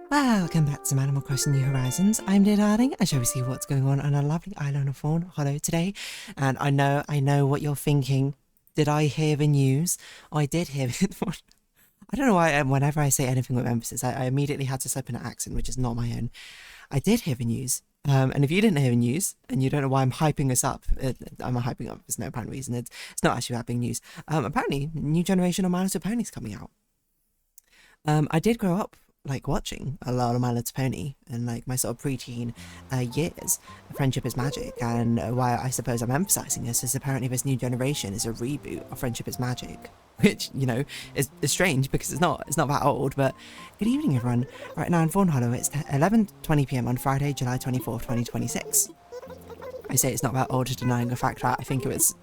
Welcome back to some Animal Crossing New Horizons. I'm dear darling. I shall we see what's going on a lovely island of Fawnhallow today. And I know what you're thinking. Did I hear the news? I did hear it. I don't know why whenever I say anything with emphasis, I immediately had to slip in an accent, which is not my own. I did hear the news. And if you didn't hear the news, and you don't know why I'm hyping this up, I'm hyping up, there's no apparent reason. It's not actually about being news. Apparently, new generation of My Little Ponies coming out. I did grow up like watching a lot of My Little Pony and like my sort of preteen years. Friendship is Magic, and why I suppose I'm emphasizing this is apparently this new generation is a reboot of Friendship is Magic, which, you know, is strange because it's not that old. But good evening, everyone. Right now in Fawnhallow, it's 11:20 p.m. on Friday, July 24th, 2026. I say it's not that old, denying the fact that I think it was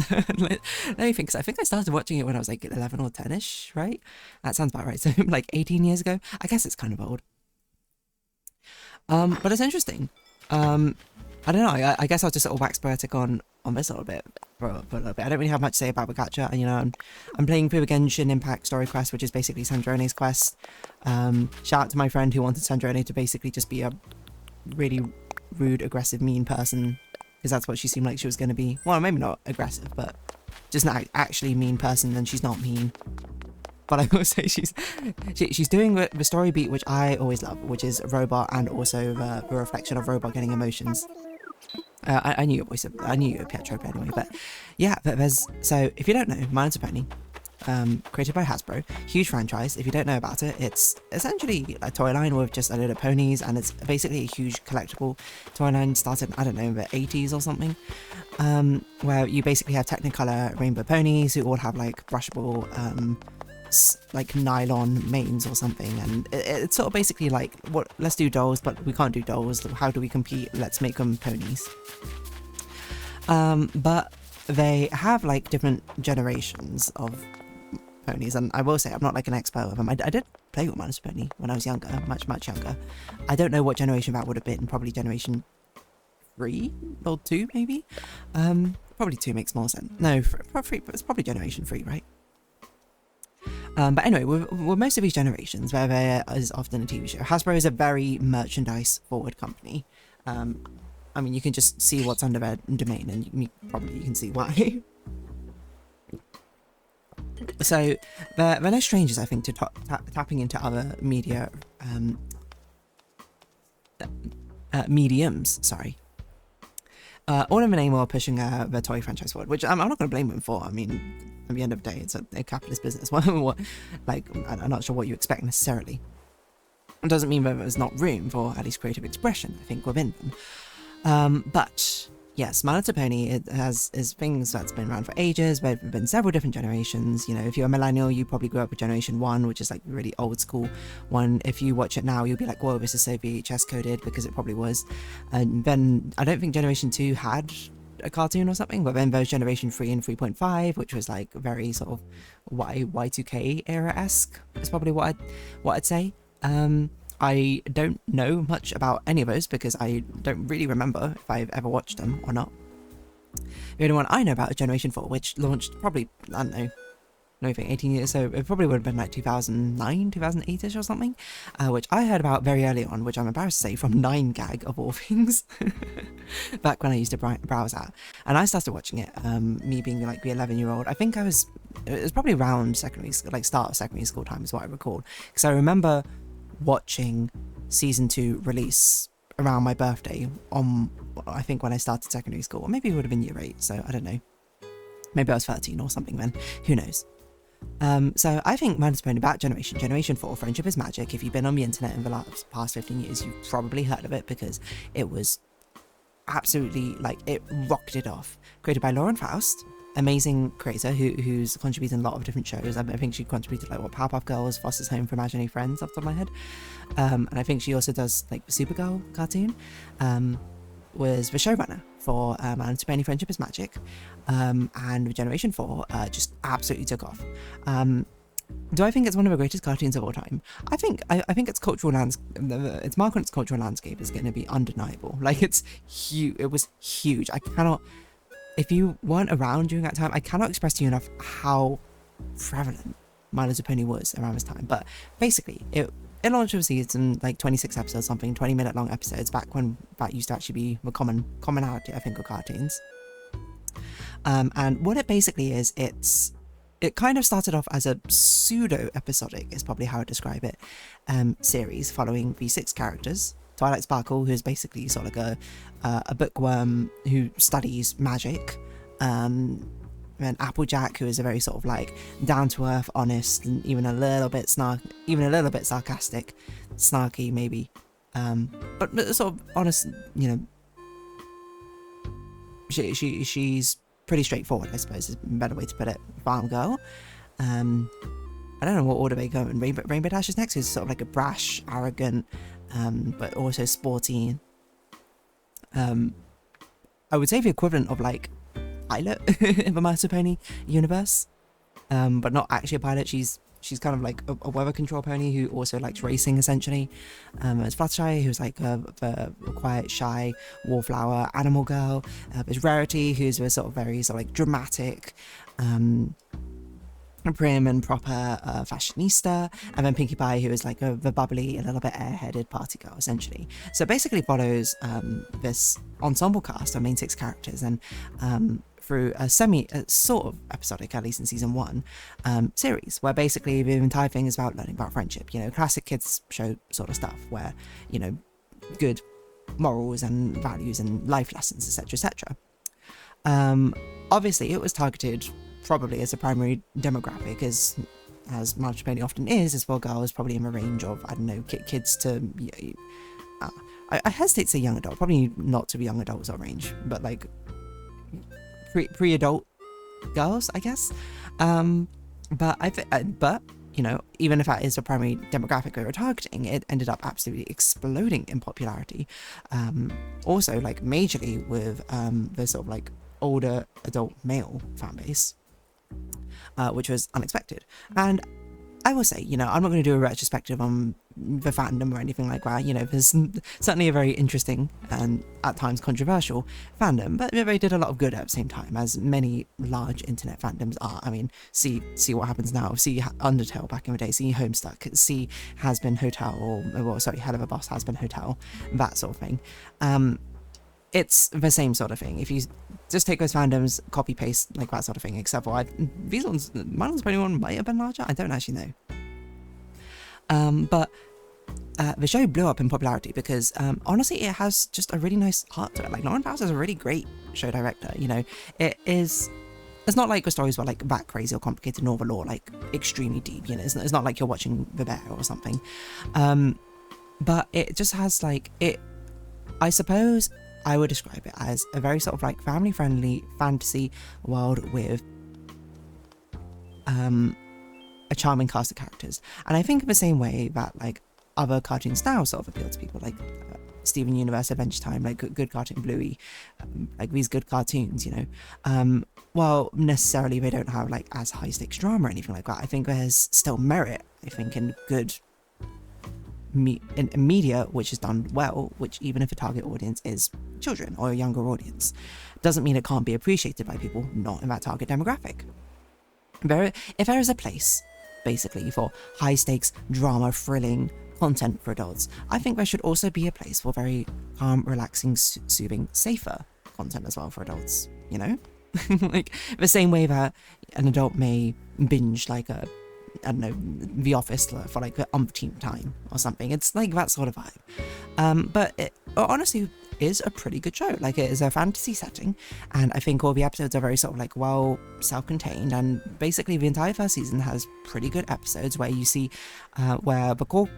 let me think, because I think I started watching it when I was like 11 or 10ish, right? That sounds about right. So like 18 years ago. I guess it's kind of old. But it's interesting. I don't know. I guess I'll just sort of wax poetic on this a little bit for a little bit. I don't really have much to say about the gacha. And you know, I'm playing through the Genshin Impact story quest, which is basically Sandrone's quest. Shout out to my friend who wanted Sandrone to basically just be a really rude, aggressive, mean person, because that's what she seemed like she was going to be. Well, maybe not aggressive, but just not actually mean person, and she's not mean. But I will say she's doing the story beat, which I always love, which is robot and also the reflection of robot getting emotions. I knew I knew you were Pietro anyway, but yeah, so if you don't know, My Little Pony, created by Hasbro, huge franchise. If you don't know about it, it's essentially a toy line with just a load of ponies, and it's basically a huge collectible toy line started, I don't know, in the 80s or something, where you basically have Technicolor rainbow ponies who all have like brushable like nylon manes or something, and it's sort of basically like, what, let's do dolls, but we can't do dolls, how do we compete, let's make them ponies. But they have like different generations of ponies, and I will say I'm not like an expert with them. I did play with My Little Pony when I was younger, much younger. I don't know what generation that would have been, probably generation 3 or 2 maybe. Probably 2 makes more sense. No, it's probably generation 3, right? But anyway, with most of these generations, where there is often a TV show, Hasbro is a very merchandise forward company. I mean, you can just see what's under their domain, and you can see why. So they're no strangers, I think, to tapping into other media mediums. Sorry. All in the name of pushing the toy franchise forward, which I'm not going to blame them for. I mean, at the end of the day, it's a capitalist business. Like, I'm not sure what you expect necessarily. It doesn't mean that there's not room for at least creative expression, I think, within them. But yes, My Little Pony, it is things that's been around for ages. There have been several different generations. You know, if you're a millennial, you probably grew up with Generation 1, which is like really old school one. If you watch it now, you'll be like, whoa, this is so VHS coded, because it probably was. And then I don't think Generation 2 had a cartoon or something, but then there's Generation 3 and 3.5, which was like very sort of Y2K era-esque, is probably what I'd say. I don't know much about any of those because I don't really remember if I've ever watched them or not. The only one I know about is Generation 4, which launched probably, I don't know, anything 18 years, so it probably would have been like 2009, 2008ish or something, which I heard about very early on, which I'm embarrassed to say, from 9gag of all things, back when I used to browse at. And I started watching it, me being like the 11-year-old. I think it was probably around secondary school, like start of secondary school time is what I recall, because I remember watching season 2 release around my birthday on, I think, when I started secondary school, or maybe it would have been year 8, so I don't know, maybe I was 13 or something then, who knows. So I think My Little Pony about Generation 4, Friendship is Magic. If you've been on the internet in the past 15 years, you've probably heard of it, because it was absolutely, like, it rocked it off. Created by Lauren Faust, amazing creator who's contributed in a lot of different shows. I think she contributed like what, Powerpuff Girls, Foster's Home for Imaginary Friends, off the top of my head. And I think she also does like the Supergirl cartoon. Was the showrunner for My Little Pony Friendship is Magic. And Generation 4 just absolutely took off. Do I think it's one of the greatest cartoons of all time? I think its cultural its mark on its cultural landscape is going to be undeniable. Like, it's huge. It was huge. I cannot. If you weren't around during that time, I cannot express to you enough how prevalent My Little Pony was around this time. But basically, it launched with season like 26 episodes, something 20-minute long episodes, back when that used to actually be the commonality, I think, of cartoons. And what it basically is, it kind of started off as a pseudo episodic, is probably how I describe it, series following the 6 characters. Twilight Sparkle, who's basically sort of like a bookworm who studies magic. And Applejack, who is a very sort of like down-to-earth, honest, and even a little bit sarcastic, snarky maybe, but sort of honest. You know, she's pretty straightforward, I suppose, is a better way to put it. Farm girl. I don't know what order they go in. Rainbow Dash is next, who's sort of like a brash, arrogant, but also sporty. I would say the equivalent of like Pilot in the My Little Pony universe, but not actually a pilot. She's kind of like a weather control pony who also likes racing, essentially. There's Fluttershy, who's like a quiet, shy wallflower animal girl. There's Rarity, who's a sort of very sort of like dramatic, prim and proper fashionista, and then Pinkie Pie, who is like the bubbly, a little bit airheaded party girl, essentially. So it basically follows this ensemble cast of main 6 characters, and through a sort of episodic, at least in season 1, series, where basically the entire thing is about learning about friendship. You know, classic kids show sort of stuff, where, you know, good morals and values and life lessons, etc., etc. Obviously, it was targeted probably as a primary demographic, as My Little Pony often is well, girls probably in the range of, I don't know, kids to, I hesitate to say young adult, probably not to the young adult sort of range, but like pre-adult girls, I guess. But you know, even if that is a primary demographic we were targeting, it ended up absolutely exploding in popularity. Also, like majorly with the sort of like older adult male fan base, which was unexpected. And I will say, you know, I'm not going to do a retrospective on the fandom or anything like that. You know, there's certainly a very interesting and at times controversial fandom, but they did a lot of good at the same time, as many large internet fandoms are. I mean, see what happens now. See Undertale back in the day. See Homestuck. See Has Been Hotel, or sorry, Hell of a Boss Has Been Hotel. That sort of thing. It's the same sort of thing. If you just take those fandoms, copy paste, like that sort of thing, except for these ones, My Little Pony one might have been larger, I don't actually know. But the show blew up in popularity because honestly, it has just a really nice heart to it. Like, Lauren Bowser is a really great show director. You know, it's not like the stories were like that crazy or complicated, nor the lore like extremely deep. You know, it's not like you're watching The Bear or something. But it just has like I suppose I would describe it as a very sort of like family-friendly fantasy world with a charming cast of characters. And I think in the same way that like other cartoons now sort of appeal to people, like Steven Universe, Adventure Time, like Good Cartoon Bluey, like these good cartoons, you know. While necessarily they don't have like as high stakes drama or anything like that, I think there's still merit, I think, in good in media which is done well, which even if the target audience is children or a younger audience, doesn't mean it can't be appreciated by people not in that target demographic. If there is a place basically for high stakes drama thrilling content for adults, I think there should also be a place for very calm, relaxing, soothing, safer content as well for adults, you know. Like the same way that an adult may binge like I don't know, The Office for like the umpteenth time or something. It's like that sort of vibe. But it honestly is a pretty good show. Like, it is a fantasy setting, and I think all the episodes are very sort of like well self-contained, and basically the entire first season has pretty good episodes where you see where the core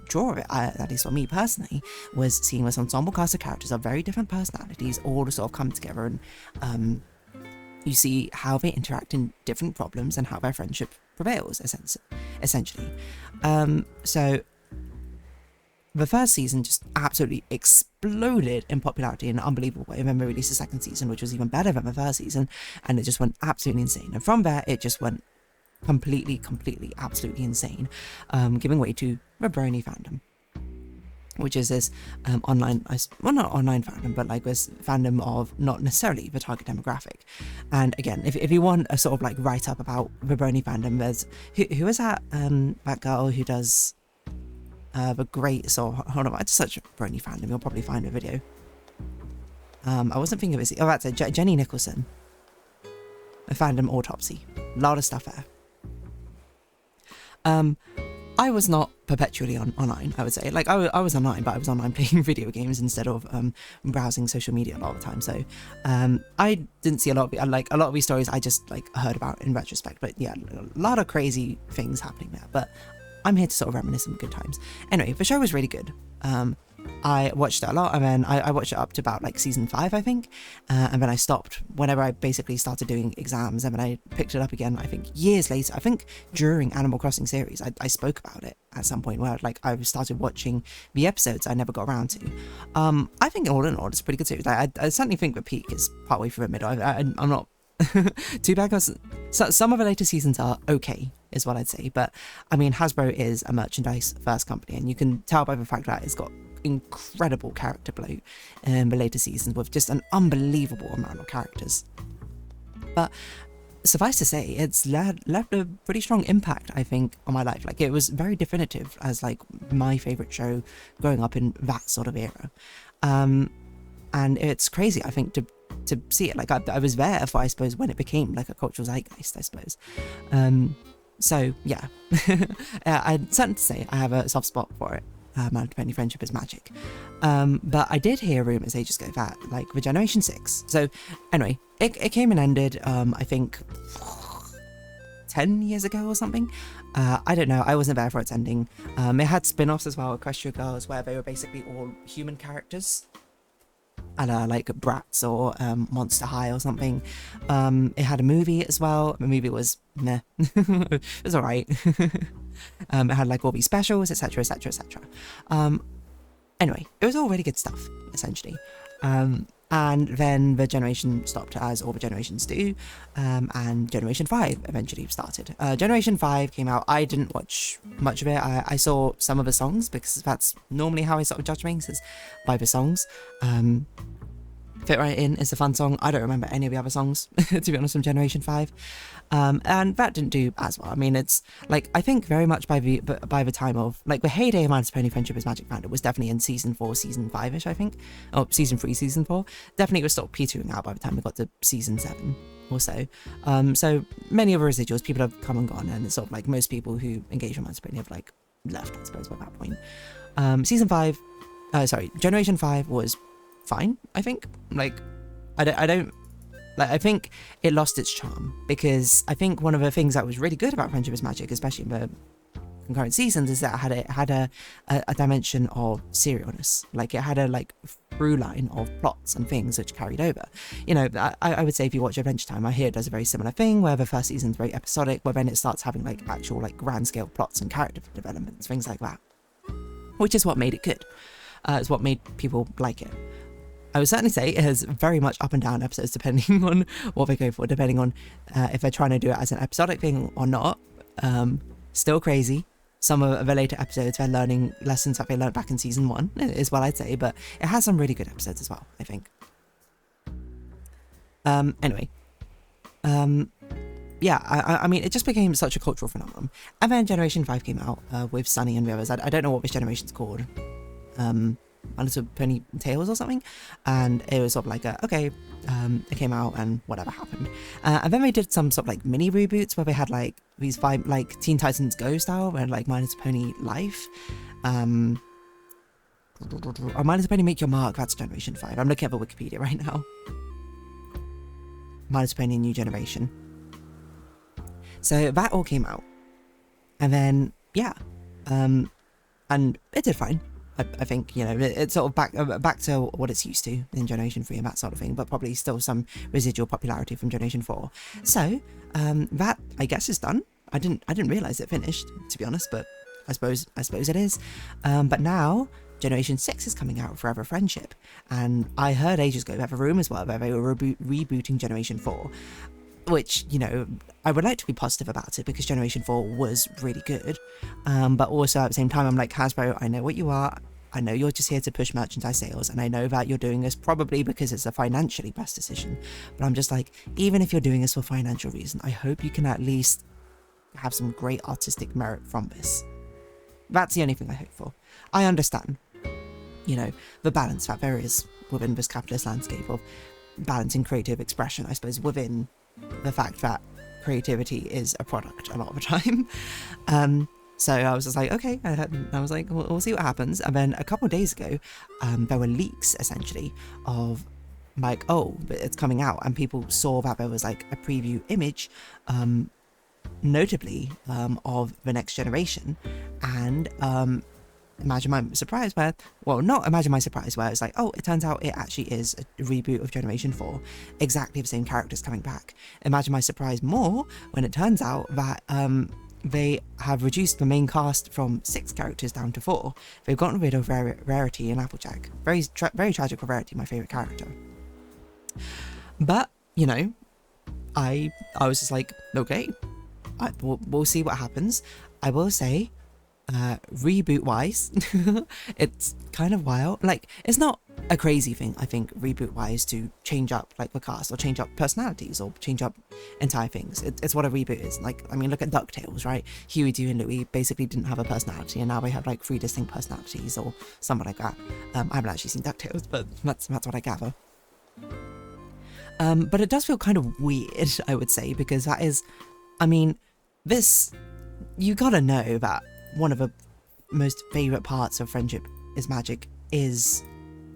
draw of it, at least for me personally, was seeing this ensemble cast of characters of very different personalities all sort of come together, and you see how they interact in different problems and how their friendship prevails, essentially. So the first season just absolutely exploded in popularity in an unbelievable way, and then they released the second season, which was even better than the first season, and it just went absolutely insane. And from there, it just went completely, absolutely insane, giving way to the Brony fandom, which is this online, well, not online fandom, but like this fandom of not necessarily the target demographic. And again, if you want a sort of like write up about the Brony fandom, there's who is that girl who does the great, so hold on, I just search for any fandom, you'll probably find a video. I wasn't thinking of it. Oh, that's it. Jenny Nicholson. A fandom autopsy. A lot of stuff there. I was not perpetually online, I would say. Like, I was online, but I was online playing video games instead of browsing social media a lot of the time. So I didn't see a lot of these stories I just like heard about in retrospect. But yeah, a lot of crazy things happening there. But I'm here to sort of reminisce some good times. Anyway, the show was really good. I watched it a lot, and then I watched it up to about like season 5, I think, and then I stopped whenever I basically started doing exams, and then I picked it up again, I think years later. I think during Animal Crossing series I spoke about it at some point where like I started watching the episodes I never got around to. I think all in all it's a pretty good series. I certainly think the peak is partway through the middle. I'm not too bad, because some of the later seasons are okay, is what I'd say. But I mean, Hasbro is a merchandise first company, and you can tell by the fact that it's got incredible character bloat in the later seasons with just an unbelievable amount of characters. But suffice to say, it's left a pretty strong impact, I think, on my life. Like, it was very definitive as like my favorite show growing up in that sort of era. And it's crazy, I think, to see it. Like, I was there for, I suppose, when it became like a cultural zeitgeist, I suppose. So yeah, I'd certainly say I have a soft spot for it. My Penny Friendship is Magic. But I did hear rumours ages ago that, like, the Generation 6. So, anyway, it came and ended, I think, 10 years ago or something. I don't know, I wasn't there for its ending. It had spin-offs as well, Equestria Girls, where they were basically all human characters. And like Bratz or Monster High or something. It had a movie as well. The movie was meh. It was alright. It had like all these specials, etc, etc, etc. Anyway, it was all really good stuff, essentially. And then the generation stopped, as all the generations do, and Generation 5 eventually started. Generation 5 came out. I didn't watch much of it. I saw some of the songs, because that's normally how I sort of judge things, is by the songs. Fit Right In is a fun song. I don't remember any of the other songs, to be honest, from Generation 5. And that didn't do as well. I mean, it's like, I think very much by the time of like the heyday of My Little Pony Friendship is Magic fandom was definitely in season 4, season 5ish, I think. Oh, season 3, season 4. Definitely was sort of petering out by the time we got to season 7 or so. So many of the residuals, people have come and gone, and it's sort of like most people who engage with My Little Pony have like left, I suppose, by that point. Generation 5 was fine, I think. Like, I think it lost its charm, because I think one of the things that was really good about Friendship is Magic, especially in the concurrent seasons, is that it had a dimension of serialness. Like, it had a like through line of plots and things which carried over. You know, I would say if you watch Adventure Time, I hear it does a very similar thing, where the first season's very episodic, where then it starts having like actual like grand scale plots and character developments, things like that, which is what made it good. It's what made people like it. I would certainly say it has very much up and down episodes depending on what they go for, depending on if they're trying to do it as an episodic thing or not. Still crazy. Some of the later episodes, they're learning lessons that they learned back in season 1, is what I'd say, but it has some really good episodes as well, I think. Anyway. Yeah, I mean, it just became such a cultural phenomenon. And then Generation 5 came out with Sunny and the others. I don't know what this generation's called. My Little Pony Tales or something, and it was sort of like it came out and whatever happened, and then they did some sort of like mini reboots where they had like these 5 like Teen Titans Go style, where like My Little Pony Life, or My Little Pony Make Your Mark. That's Generation 5. I'm looking at the Wikipedia right now. My Little Pony New Generation. So that all came out, and then yeah, and it did fine. I think, you know, it's sort of back to what it's used to in Generation 3 and that sort of thing, but probably still some residual popularity from Generation 4. So, that, I guess, is done. I didn't realise it finished, to be honest, but I suppose it is. But now, Generation 6 is coming out with Forever Friendship, and I heard ages ago that a rumour as well where they were rebooting Generation 4, which, you know, I would like to be positive about it, because Generation 4 was really good, but also at the same time I'm like, Hasbro, I know what you are, I know you're just here to push merchandise sales, and I know that you're doing this probably because it's a financially best decision, but I'm just like, even if you're doing this for financial reason, I hope you can at least have some great artistic merit from this. That's the only thing I hope for. I understand, you know, the balance that there is within this capitalist landscape of balancing creative expression, I suppose, within the fact that creativity is a product a lot of the time. So I was just like, okay, I was like, we'll see what happens. And then a couple of days ago, there were leaks essentially of like, oh, but it's coming out, and people saw that there was like a preview image, notably of the next generation, and imagine my surprise where, well, not imagine my surprise where it's like, oh, it turns out it actually is a reboot of Generation 4, exactly the same characters coming back. Imagine my surprise more when it turns out that they have reduced the main cast from 6 characters down to 4. They've gotten rid of Rarity and Applejack. Very tragic for Rarity, my favourite character. But, you know, I was just like, okay, we'll see what happens. I will say, reboot wise, it's kind of wild. Like, it's not a crazy thing, I think, reboot wise, to change up like the cast or change up personalities or change up entire things. It's what a reboot is. Like, I mean, look at DuckTales, right? Huey, Dewey and Louie basically didn't have a personality, and now they have like 3 distinct personalities or something like that. I haven't actually seen DuckTales, but that's what I gather. But it does feel kind of weird, I would say, because that is, I mean, this, you gotta know that one of the most favourite parts of Friendship is Magic is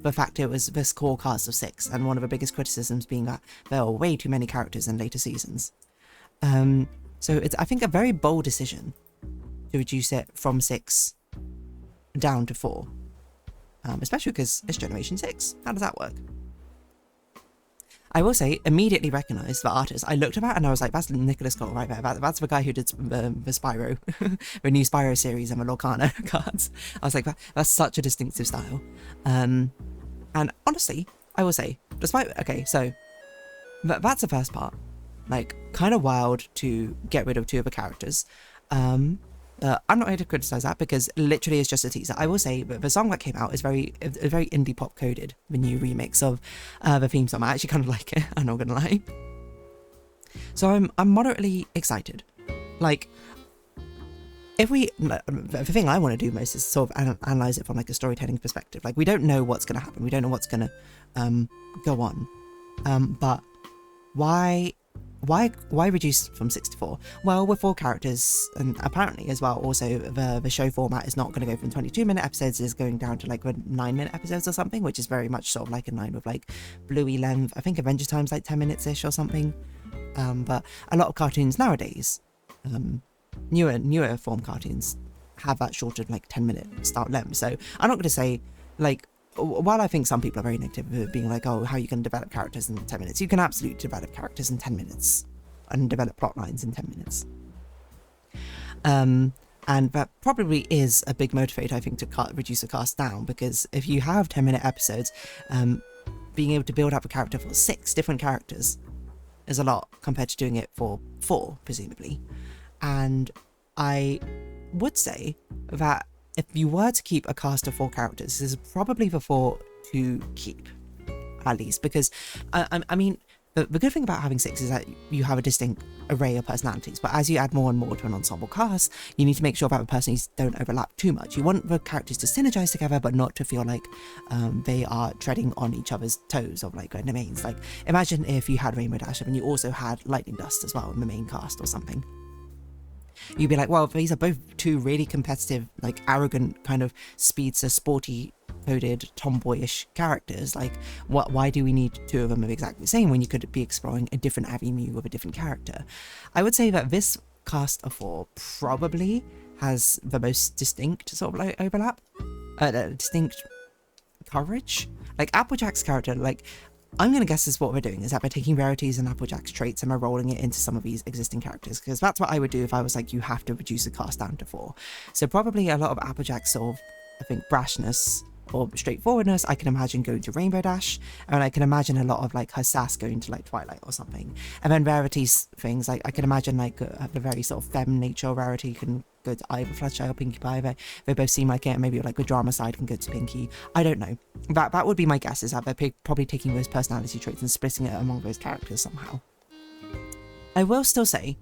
the fact it was this core cast of 6, and one of the biggest criticisms being that there are way too many characters in later seasons. So it's, I think, a very bold decision to reduce it from 6 down to 4, especially because it's Generation 6. How does that work? I will say, immediately recognised the artist. I looked at that and I was like, that's Nicholas Cole right there. That's the guy who did the Spyro, the new Spyro series and the Lorcana cards. I was like, that's such a distinctive style. And honestly, I will say, despite, okay, so that's the first part. Like, kind of wild to get rid of 2 of the characters. I'm not here to criticise that because literally it's just a teaser. I will say that the song that came out is very indie pop coded, the new remix of the theme song. I actually kind of like it, I'm not gonna lie. So I'm moderately excited. Like, if we, the thing I want to do most is sort of analyse it from like a storytelling perspective. Like, we don't know what's gonna happen, we don't know what's gonna go on, but why reduce from 6 to 4? Well, with 4 characters, and apparently as well, also the show format is not going to go from 22-minute episodes, it's going down to like 9-minute episodes or something, which is very much sort of like in line with like Bluey length. I think Adventure Time's like 10 minutes-ish or something. But a lot of cartoons nowadays, newer form cartoons, have that shorter like 10-minute start length. So I'm not going to say, like, while I think some people are very negative of being like, oh, how are you going to develop characters in 10 minutes? You can absolutely develop characters in 10 minutes and develop plot lines in 10 minutes. And that probably is a big motivator, I think, to reduce the cast down, because if you have 10-minute episodes, being able to build up a character for 6 different characters is a lot compared to doing it for 4, presumably. And I would say that if you were to keep a cast of 4 characters, this is probably the 4 to keep, at least, because, I mean, the good thing about having 6 is that you have a distinct array of personalities, but as you add more and more to an ensemble cast, you need to make sure that the personalities don't overlap too much. You want the characters to synergize together, but not to feel like they are treading on each other's toes of like their domains. Like, imagine if you had Rainbow Dash and you also had Lightning Dust as well in the main cast or something. You'd be like, well, these are both 2 really competitive, like arrogant, kind of speedster, sporty coded, tomboyish characters. Like, why do we need 2 of them of exactly the same when you could be exploring a different avenue with a different character? I would say that this cast of 4 probably has the most distinct sort of like overlap, distinct coverage. Like Applejack's character, like, I'm going to guess is what we're doing, is that we're taking Rarity's and Applejack's traits and we're rolling it into some of these existing characters, because that's what I would do if I was like, you have to reduce the cast down to 4. So probably a lot of Applejack's sort of, I think, brashness or straightforwardness, I can imagine going to Rainbow Dash, and I can imagine a lot of like her sass going to like Twilight or something. And then Rarity's things, like I can imagine like the very sort of femme nature Rarity can go to either Fluttershy or Pinkie Pie. They both seem like it, and maybe like the drama side can go to Pinkie. I don't know. That would be my guess, is that they're probably taking those personality traits and splitting it among those characters somehow. I will still say,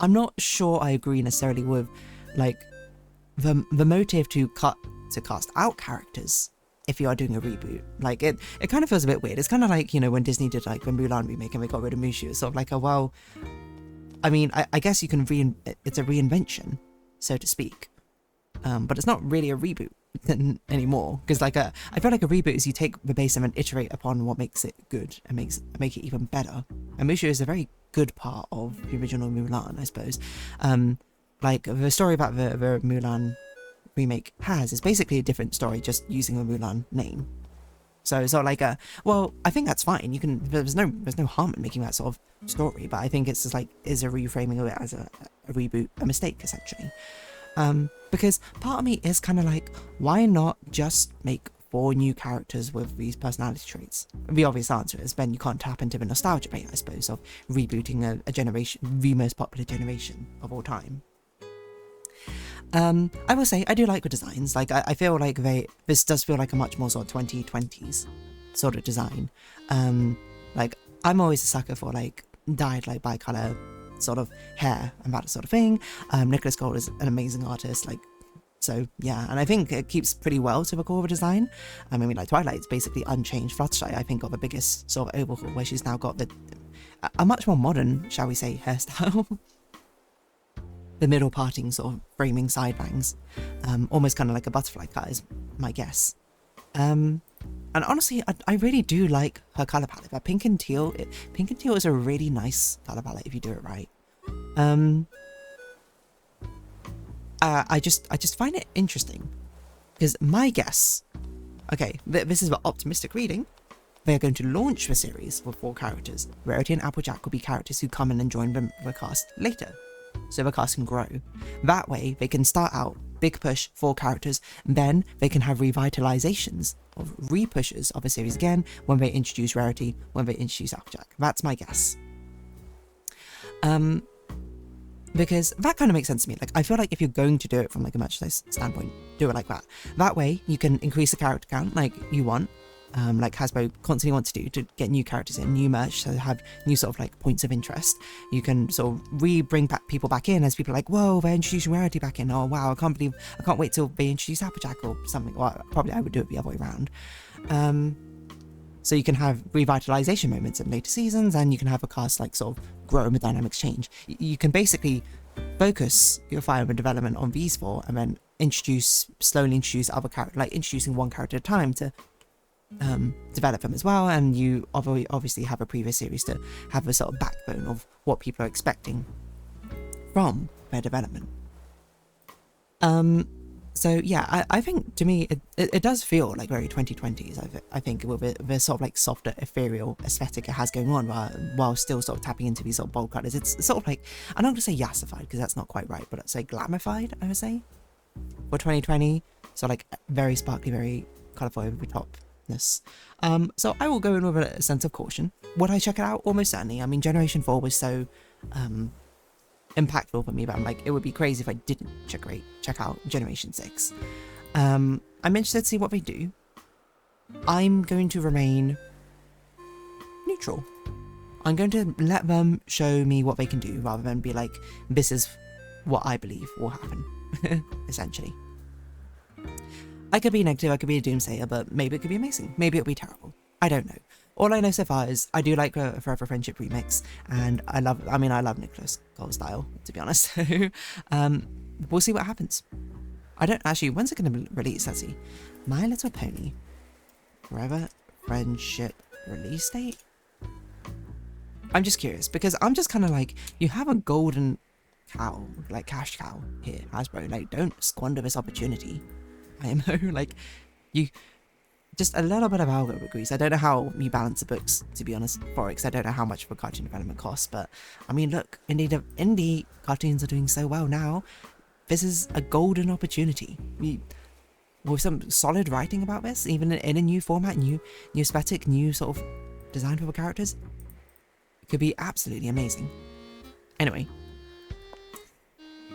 I'm not sure I agree necessarily with like the motive to cast out characters if you are doing a reboot, like it kind of feels a bit weird. It's kind of like, you know, when Disney did like the Mulan remake and they got rid of Mushu. It's sort of like, oh well, I mean, I guess you can it's a reinvention, so to speak, but it's not really a reboot anymore, because like I feel like a reboot is you take the base and then iterate upon what makes it good and make it even better. And Mushu is a very good part of the original Mulan, I suppose. Like the story about the Mulan remake is basically a different story, just using the Mulan name. So it's not like well, I think that's fine. You can, there's no harm in making that sort of story, but I think it's just like, is a reframing of it as a reboot a mistake, essentially? Because part of me is kind of like, why not just make 4 new characters with these personality traits? The obvious answer is then you can't tap into the nostalgia rate, I suppose, of rebooting a generation, the most popular generation of all time. I will say, I do like the designs. Like, I feel like this does feel like a much more sort of 2020s sort of design. Like, I'm always a sucker for, like, dyed, like, bi-colour sort of hair and that sort of thing. Nicholas Gold is an amazing artist, like, so, yeah. And I think it keeps pretty well to the core of the design. I mean, like, Twilight's basically unchanged. Fluttershy, I think, got the biggest sort of overhaul, where she's now got a much more modern, shall we say, hairstyle. The middle parting sort of framing side bangs, almost kind of like a butterfly cut is my guess. And honestly, I really do like her colour palette. But pink and teal is a really nice colour palette if you do it right. I just find it interesting, because my guess, okay, this is an optimistic reading. They are going to launch the series with 4 characters. Rarity and Applejack will be characters who come in and join the cast later, so the cast can grow. That way, they can start out, big push, 4 characters, and then they can have revitalizations of repushes of a series again when they introduce Rarity, when they introduce Applejack. That's my guess. Because that kind of makes sense to me. Like, I feel like if you're going to do it from like a merchandise standpoint, do it like that. That way, you can increase the character count like you want. Like Hasbro constantly wants to do, to get new characters in, new merch, so have new sort of like points of interest. You can sort of bring people back in, as people are like, whoa, they're introducing Rarity back in. Oh wow, I can't wait till they introduce Applejack or something. Well, probably I would do it the other way around. So you can have revitalization moments in later seasons, and you can have a cast like sort of grow and the dynamics change. You can basically focus your fire and development on these 4, and then slowly introduce other characters, like introducing 1 character at a time to develop them as well. And you obviously have a previous series to have a sort of backbone of what people are expecting from their development. So yeah, I think to me it does feel like very 2020s. I think with the sort of like softer ethereal aesthetic it has going on, while still sort of tapping into these sort of bold colours. It's sort of like, I'm not going to say yassified because that's not quite right, but I'd say glamified, I would say, for 2020. So like very sparkly, very colourful, over the top. So I will go in with a sense of caution. Would I check it out? Almost certainly. I mean, Generation 4 was so impactful for me, but I'm like, it would be crazy if I didn't check out Generation 6. I'm interested to see what they do. I'm going to remain neutral. I'm going to let them show me what they can do, rather than be like, this is what I believe will happen, essentially. I could be negative, I could be a doomsayer, but maybe it could be amazing. Maybe it'll be terrible. I don't know. All I know so far is I do like a Forever Friendship remix, and I love Nicholas Gold's style, to be honest. So, we'll see what happens. I don't actually, when's it going to be released? Let's see. My Little Pony Forever Friendship release date? I'm just curious, because I'm just kind of like, you have a golden cow, like cash cow here, Hasbro. Like, don't squander this opportunity. IMO, like, you just a little bit of algo grease. I don't know how you balance the books, to be honest, Forex. I don't know how much for cartoon development costs, but I mean, look, indie cartoons are doing so well now. This is a golden opportunity. With some solid writing about this, even in a new format, new aesthetic, new sort of design for the characters, it could be absolutely amazing. Anyway,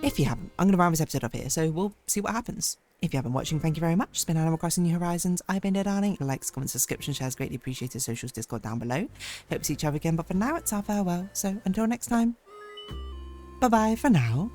if you haven't, I'm going to round this episode up here, so we'll see what happens. If you haven't been watching, thank you very much. It's been Animal Crossing New Horizons. I've been there, darling. Likes, comments, subscription, shares, greatly appreciated. Socials, Discord down below. Hope to see each other again, but for now, it's our farewell. So until next time, bye-bye for now.